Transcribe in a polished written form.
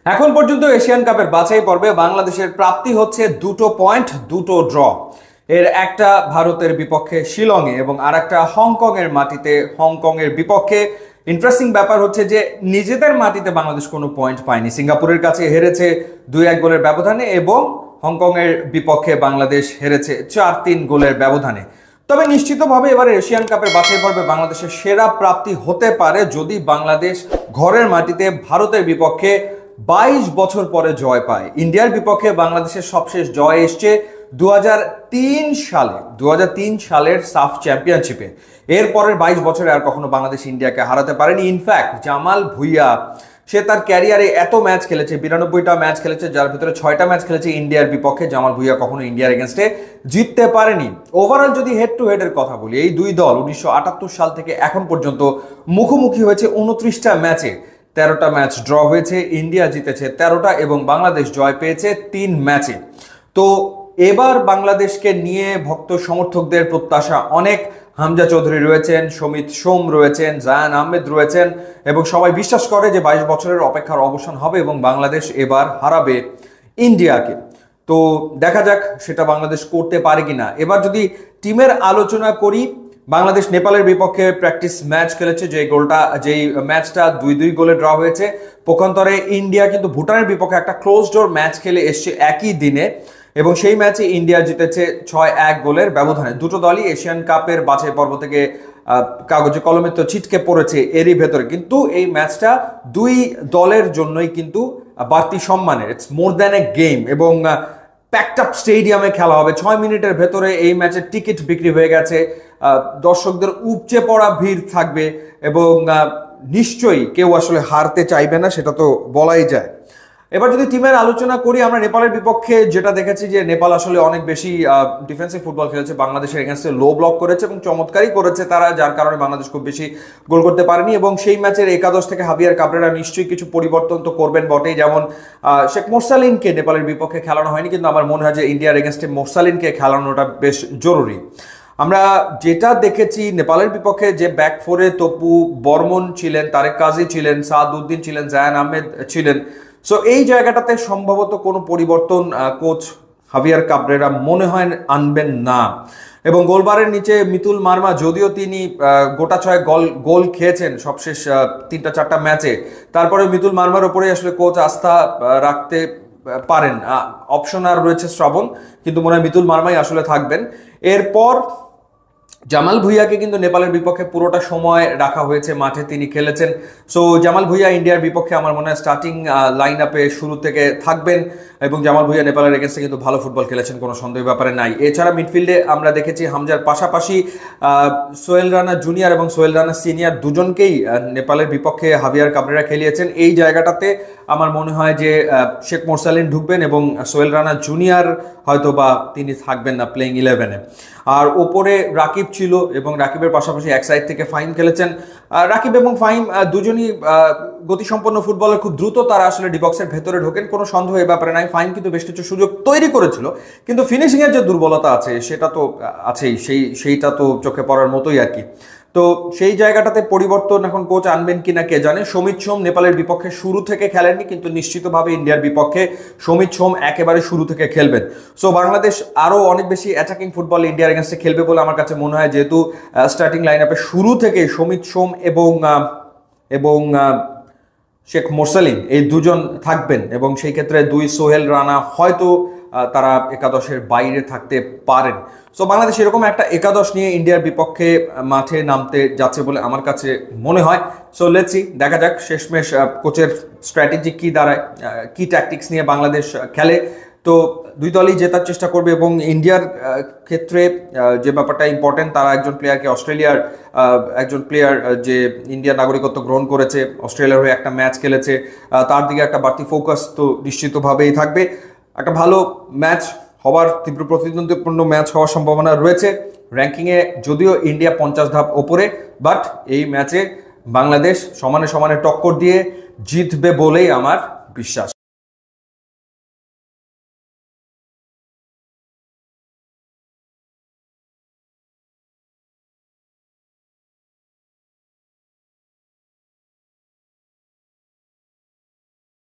এখন পর্যন্ত এশিয়ান কাপের বাছাই পর্বে বাংলাদেশের প্রাপ্তি হচ্ছে 2টো পয়েন্ট, 2টো ড্র। এর একটা ভারতের বিপক্ষে শিলংয়ে এবং আরেকটা হংকং এর মাটিতে, হংকং এর বিপক্ষে। ইন্টারেস্টিং ব্যাপার হচ্ছে যে নিজেদের মাটিতে বাংলাদেশ কোনো পয়েন্ট পায়নি, সিঙ্গাপুরের কাছে হেরেছে 2-1 গোলের ব্যবধানে এবং হংকং এর বিপক্ষে বাংলাদেশ হেরেছে 4-3 গোলের ব্যবধানে। তবে নিশ্চিতভাবে এবারে এশিয়ান কাপের বাছাই পর্বে বাংলাদেশের সেরা প্রাপ্তি হতে পারে যদি বাংলাদেশ ঘরের মাটিতে ভারতের বিপক্ষে 22 বছর পরে জয় পায়। ইন্ডিয়ার বিপক্ষে বাংলাদেশের সবশেষ জয় এসছে 2003 সালে, 2003 সালের সাফ চ্যাম্পিয়নশিপে। এরপরের 22 বছরে আর কখনো বাংলাদেশ ইন্ডিয়াকে হারাতে পারেনি। ইনফ্যাক্ট জামাল ভুঁইয়া, সে তার ক্যারিয়ারে এত ম্যাচ খেলেছে, 92টা ম্যাচ খেলেছে, যার ভিতরে 6টা ম্যাচ খেলেছে ইন্ডিয়ার বিপক্ষে। জামাল ভুঁইয়া কখনো ইন্ডিয়ার এগেনস্টে জিততে পারেনি। ওভারঅল যদি হেড টু হেডের কথা বলি, এই দুই দল 1978 সাল থেকে এখন পর্যন্ত মুখোমুখি হয়েছে 29টা ম্যাচে। 13টা ম্যাচ ড্র হয়েছে, ইন্ডিয়া জিতেছে 13টা এবং বাংলাদেশ জয় পেয়েছে 3 ম্যাচে। তো এবার বাংলাদেশকে নিয়ে ভক্ত সমর্থকদের প্রত্যাশা অনেক। হামজা চৌধুরী রয়েছেন, সমিত সোম রয়েছেন, জায়ান আহমেদ রয়েছেন এবং সবাই বিশ্বাস করে যে 22 বছরের অপেক্ষার অবসান হবে এবং বাংলাদেশ এবার হারাবে ইন্ডিয়াকে। তো দেখা যাক সেটা বাংলাদেশ করতে পারে কিনা। এবার যদি টিমের আলোচনা করি, বাংলাদেশ নেপালের বিপক্ষে প্র্যাকটিস ম্যাচ খেলেছে, যেই ম্যাচটা 2-2 গোলে ড্র হয়েছে। পক্ষান্তরে ইন্ডিয়া কিন্তু ভুটানের বিপক্ষে একটা ক্লোজ ডোর ম্যাচ খেলে এসছে একই দিনে এবং সেই ম্যাচে ইন্ডিয়া জিতেছে 6-1 গোলের ব্যবধানে। দুটো দলই এশিয়ান কাপের বাছাই পর্ব থেকে কাগজে কলমে তো ছিটকে পড়েছে এরই ভেতরে, কিন্তু এই ম্যাচটা দুই দলের জন্যই কিন্তু বাড়তি সম্মানের। It's more than a game এবং প্যাকড আপ স্টেডিয়ামে খেলা হবে। 6 মিনিটের ভেতরে এই ম্যাচের টিকিট বিক্রি হয়ে গেছে, দর্শকদের উপচে পড়া ভিড় থাকবে এবং নিশ্চয়ই কেউ আসলে হারতে চাইবে না, সেটা তো বলাই যায়। এবার যদি টিমের আলোচনা করি, আমরা নেপালের বিপক্ষে যেটা দেখেছি যে নেপাল আসলে অনেক বেশি ডিফেন্সিভ ফুটবল খেলেছে, বাংলাদেশের এগেনস্টে লো ব্লক করেছে এবং চমৎকারই করেছে তারা, যার কারণে বাংলাদেশ খুব বেশি গোল করতে পারেনি। এবং সেই ম্যাচের একাদশ থেকে হাভিয়ার কাবরেরা নিশ্চয়ই কিছু পরিবর্তন তো করবেন বটেই, যেমন শেখ মোরসালিনকে নেপালের বিপক্ষে খেলানো হয়নি, কিন্তু আমার মনে হয় যে ইন্ডিয়ার এগেনস্টে মোরসালিনকে খেলানোটা বেশ জরুরি। আমরা যেটা দেখেছি নেপালের বিপক্ষে যে ব্যাক ফোরে তপু বর্মন ছিলেন, তারেক কাজী ছিলেন, সাদ উদ্দিন ছিলেন, জায়ান আহমেদ ছিলেন। সো এই জায়গাটাতে সম্ভবত কোনো পরিবর্তন কোচ হাভিয়ার কাবরেরা মনে হয় আনবেন না। এবং গোলবারের নিচে মিতুল মার্মা, যদিও তিনি গোটা 6 গোল খেয়েছেন সবশেষ 3-4টা ম্যাচে, তারপরে মিতুল মার্মার ওপরে আসলে কোচ আস্থা রাখতে পারেন। অপশন আর রয়েছে শ্রাবণ, কিন্তু মনে হয় মিতুল মার্মাই আসলে থাকবেন। এরপর জামাল ভুঁইয়াকে কিন্তু নেপালের বিপক্ষে পুরোটা সময় রাখা হয়েছে মাঠে, তিনি খেলেছেন। সো জামাল ভুঁইয়া ইন্ডিয়ার বিপক্ষে আমার মনে হয় স্টার্টিং লাইন আপে শুরু থেকে থাকবেন এবং জামাল ভুঁইয়া নেপালের এগেন্সে কিন্তু ভালো ফুটবল খেলেছেন, কোনো সন্দেহ ব্যাপারে নাই। এছাড়া মিডফিল্ডে আমরা দেখেছি হামজার পাশাপাশি সোহেল রানা জুনিয়র এবং সোহেল রানা সিনিয়র দুজনকেই নেপালের বিপক্ষে হাভিয়ার কাবরেরা খেলিয়েছেন। এই জায়গাটাতে আমার মনে হয় যে শেখ মোরসালিন ঢুকবেন এবং সোহেল রানা জুনিয়র হয়তো বা তিনি থাকবেন না প্লেইং 11-এ। আর ওপরে রাকিব ছিল এবং রাকিবের পাশাপাশি এক সাইড থেকে ফাহিম খেলেছেন। রাকিব এবং ফাহিম দুজনই গতিসম্পন্ন ফুটবলার, খুব দ্রুত তারা আসলে ডিবক্সের ভেতরে ঢোকেন, কোনো সন্দেহ এ ব্যাপারে নাই। ফাহিম কিন্তু বেশ কিছু সুযোগ তৈরি করেছিল, কিন্তু ফিনিশিংয়ের যে দুর্বলতা আছে সেটা তো আছেই, সেইটা তো চোখে পড়ার মতোই আর কি। তো সেই জায়গাটাতে পরিবর্তন এখন কোচ আনবেন কিনা কে জানে। সমিত সোম নেপালের বিপক্ষে শুরু থেকে খেলেননি, কিন্তু নিশ্চিতভাবে ইন্ডিয়ার বিপক্ষে সমিত সোম একেবারে শুরু থেকে খেলবেন। সো বাংলাদেশ আরও অনেক বেশি অ্যাটাকিং ফুটবল ইন্ডিয়ার এগেন্সে খেলবে বলে আমার কাছে মনে হয়, যেহেতু স্টার্টিং লাইন আপে শুরু থেকে সমিত সোম এবং শেখ মোরসালিন এই দুজন থাকবেন এবং সেই ক্ষেত্রে সোহেল রানা হয়তো তারা একাদশের বাইরে থাকতে পারেন। সো বাংলাদেশ এরকম একটা একাদশ নিয়ে ইন্ডিয়ার বিপক্ষে মাঠে নামতে যাচ্ছে বলে আমার কাছে মনে হয়। সো লেটস সি, দেখা যাক শেষমেশ কোচের স্ট্র্যাটেজি কি দাঁড়ায়, কি ট্যাকটিক্স নিয়ে বাংলাদেশ খেলে। তো দুই দলই জেতার চেষ্টা করবে এবং ইন্ডিয়ার ক্ষেত্রে যে ব্যাপারটা ইম্পর্টেন্ট, তারা একজন প্লেয়ারকে অস্ট্রেলিয়ার একজন প্লেয়ার যে ইন্ডিয়ার নাগরিকত্ব গ্রহণ করেছে, অস্ট্রেলিয়ার হয়ে একটা ম্যাচ খেলেছে, তার দিকে একটা বাড়তি ফোকাস তো নিশ্চিতভাবেই থাকবে। একটা ভালো ম্যাচ হওয়ার, তীব্র প্রতিদ্বন্দ্বীপূর্ণ ম্যাচ হওয়ার সম্ভাবনা রয়েছে। র্যাঙ্কিংয়ে যদিও ইন্ডিয়া 50 ধাপ ওপরে, বাট এই ম্যাচে বাংলাদেশ সমানে সমানে টক্কর দিয়ে জিতবে বলেই আমার বিশ্বাস।